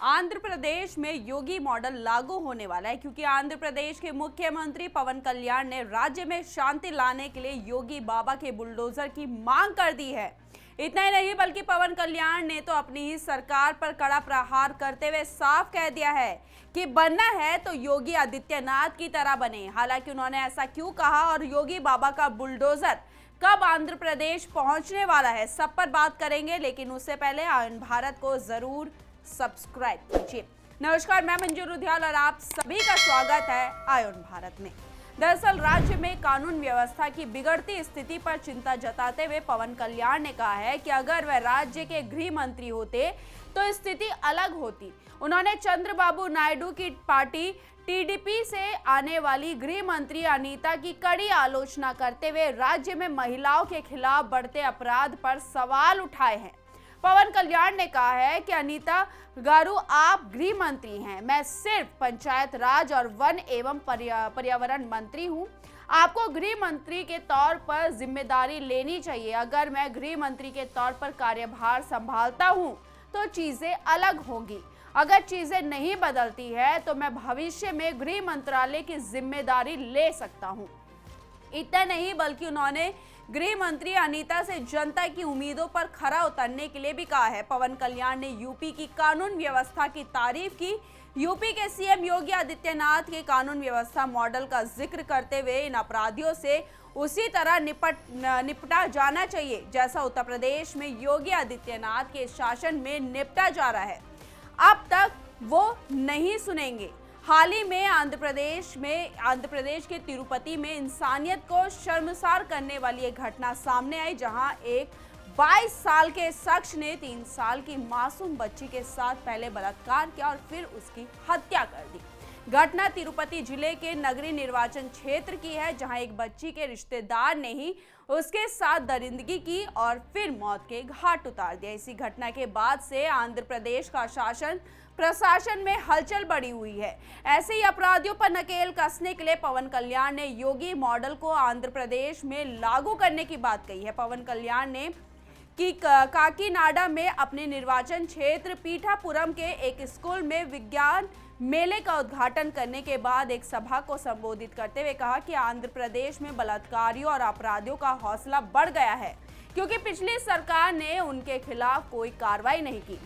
आंध्र प्रदेश में योगी मॉडल लागू होने वाला है क्योंकि आंध्र प्रदेश के मुख्यमंत्री पवन कल्याण ने राज्य में शांति लाने के लिए योगी बाबा के बुलडोजर की मांग कर दी है। इतना ही नहीं बल्कि पवन कल्याण ने तो अपनी ही सरकार पर कड़ा प्रहार करते हुए साफ कह दिया है कि बनना है तो योगी आदित्यनाथ की तरह बने। हालांकि उन्होंने ऐसा क्यों कहा और योगी बाबा का बुलडोजर कब आंध्र प्रदेश पहुंचने वाला है, सब पर बात करेंगे। लेकिन उससे पहले आयन भारत को जरूर सब्सक्राइब कीजिए। नमस्कार, मैं मंजू रुधियाल और आप सभी का स्वागत है आयन भारत में। दरअसल राज्य में कानून व्यवस्था की बिगड़ती स्थिति पर चिंता जताते हुए पवन कल्याण ने कहा है कि अगर वह राज्य के गृह मंत्री होते तो स्थिति अलग होती। उन्होंने चंद्रबाबू नायडू की पार्टी टीडीपी से आने वाली गृह मंत्री अनीता की कड़ी आलोचना करते हुए राज्य में महिलाओं के खिलाफ बढ़ते अपराध पर सवाल उठाए हैं। पवन कल्याण ने कहा है कि अनीता गारू आप गृह मंत्री हैं, मैं सिर्फ पंचायत राज और वन एवं पर्यावरण मंत्री हूं। आपको गृह मंत्री के तौर पर जिम्मेदारी लेनी चाहिए। अगर मैं गृह मंत्री के तौर पर कार्यभार संभालता हूं तो चीजें अलग होंगी। अगर चीजें नहीं बदलती है तो मैं भविष्य में गृह मंत्रालय की जिम्मेदारी ले सकता हूं। इतना नहीं बल्कि उन्होंने गृह मंत्री अनीता से जनता की उम्मीदों पर खरा उतरने के लिए भी कहा है। पवन कल्याण ने यूपी की कानून व्यवस्था की तारीफ की। यूपी के सीएम योगी आदित्यनाथ के कानून व्यवस्था मॉडल का जिक्र करते हुए इन अपराधियों से उसी तरह निपटा जाना चाहिए जैसा उत्तर प्रदेश में योगी आदित्यनाथ के शासन में निपटा जा रहा है। अब तक वो नहीं सुनेंगे। हाल ही में आंध्र प्रदेश के तिरुपति में इंसानियत को शर्मसार करने वाली एक घटना सामने आई, जहां एक 22 साल के शख्स ने 3 साल की मासूम बच्ची के साथ पहले बलात्कार किया और फिर उसकी हत्या कर दी। घटना तिरुपति जिले के नगरीय निर्वाचन क्षेत्र की है, जहां एक बच्ची के रिश्तेदार ने ही उसके साथ दरिंदगी की और फिर मौत के घाट उतार दिया। इसी घटना के बाद से आंध्र प्रदेश का प्रशासन में हलचल बढ़ी हुई है। ऐसे ही अपराधियों पर नकेल कसने के लिए पवन कल्याण ने योगी मॉडल को आंध्र प्रदेश में लागू करने की बात कही है। पवन कल्याण ने कि काकीनाडा में अपने निर्वाचन क्षेत्र पीठापुरम के एक स्कूल में विज्ञान मेले का उद्घाटन करने के बाद एक सभा को संबोधित करते हुए कहा कि आंध्र प्रदेश में बलात्कारियों और अपराधियों का हौसला बढ़ गया है क्योंकि पिछली सरकार ने उनके खिलाफ कोई कार्रवाई नहीं की।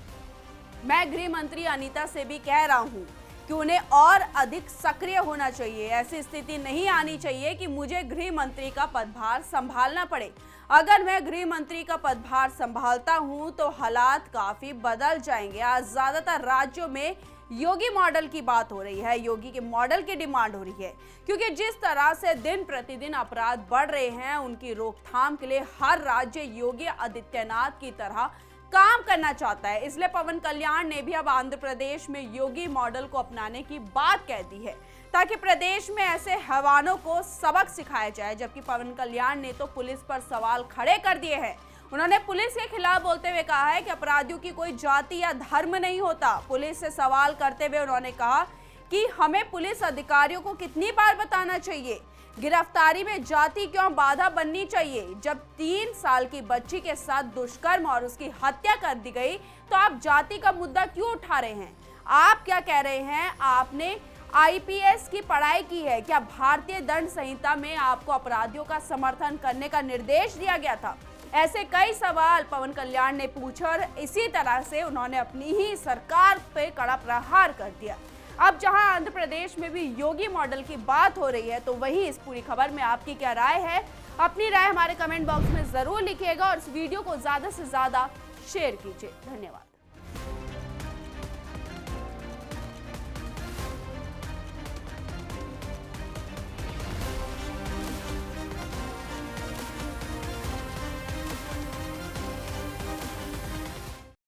मैं गृह मंत्री अनीता से भी कह रहा हूं कि उन्हें और अधिक सक्रिय होना चाहिए। ऐसी स्थिति नहीं आनी चाहिए कि मुझे गृह मंत्री का पदभार संभालना पड़े। अगर मैं गृह मंत्री का पदभार संभालता हूं तो हालात काफी बदल जाएंगे। आज ज्यादातर राज्यों में योगी मॉडल की बात हो रही है, योगी के मॉडल की डिमांड हो रही है क्योंकि जिस तरह से दिन प्रतिदिन अपराध बढ़ रहे हैं उनकी रोकथाम के लिए हर राज्य योगी आदित्यनाथ की तरह काम करना चाहता है। इसलिए पवन कल्याण ने भी अब आंध्र प्रदेश में योगी मॉडल को अपनाने की बात कह दी है ताकि प्रदेश में ऐसे हैवानों को सबक सिखाया जाए। जबकि पवन कल्याण ने तो पुलिस पर सवाल खड़े कर दिए हैं। उन्होंने पुलिस के खिलाफ बोलते हुए कहा है कि अपराधियों की कोई जाति या धर्म नहीं होता। पुलिस से सवाल करते हुए उन्होंने कहा कि हमें पुलिस अधिकारियों को कितनी बार बताना चाहिए, गिरफ्तारी में जाति क्यों बाधा बननी चाहिए। जब 3 साल की बच्ची के साथ दुष्कर्म और उसकी हत्या कर दी गई तो आप जाति का मुद्दा क्यों उठा रहे हैं? आप क्या कह रहे हैं? आपने आईपीएस की पढ़ाई की है क्या? भारतीय दंड संहिता में आपको अपराधियों का समर्थन करने का निर्देश दिया गया था? ऐसे कई सवाल पवन कल्याण ने पूछे और इसी तरह से उन्होंने अपनी ही सरकार पे कड़ा प्रहार कर दिया। अब जहां आंध्र प्रदेश में भी योगी मॉडल की बात हो रही है तो वहीं इस पूरी खबर में आपकी क्या राय है? अपनी राय हमारे कमेंट बॉक्स में जरूर लिखिएगा और इस वीडियो को ज्यादा से ज्यादा शेयर कीजिए। धन्यवाद।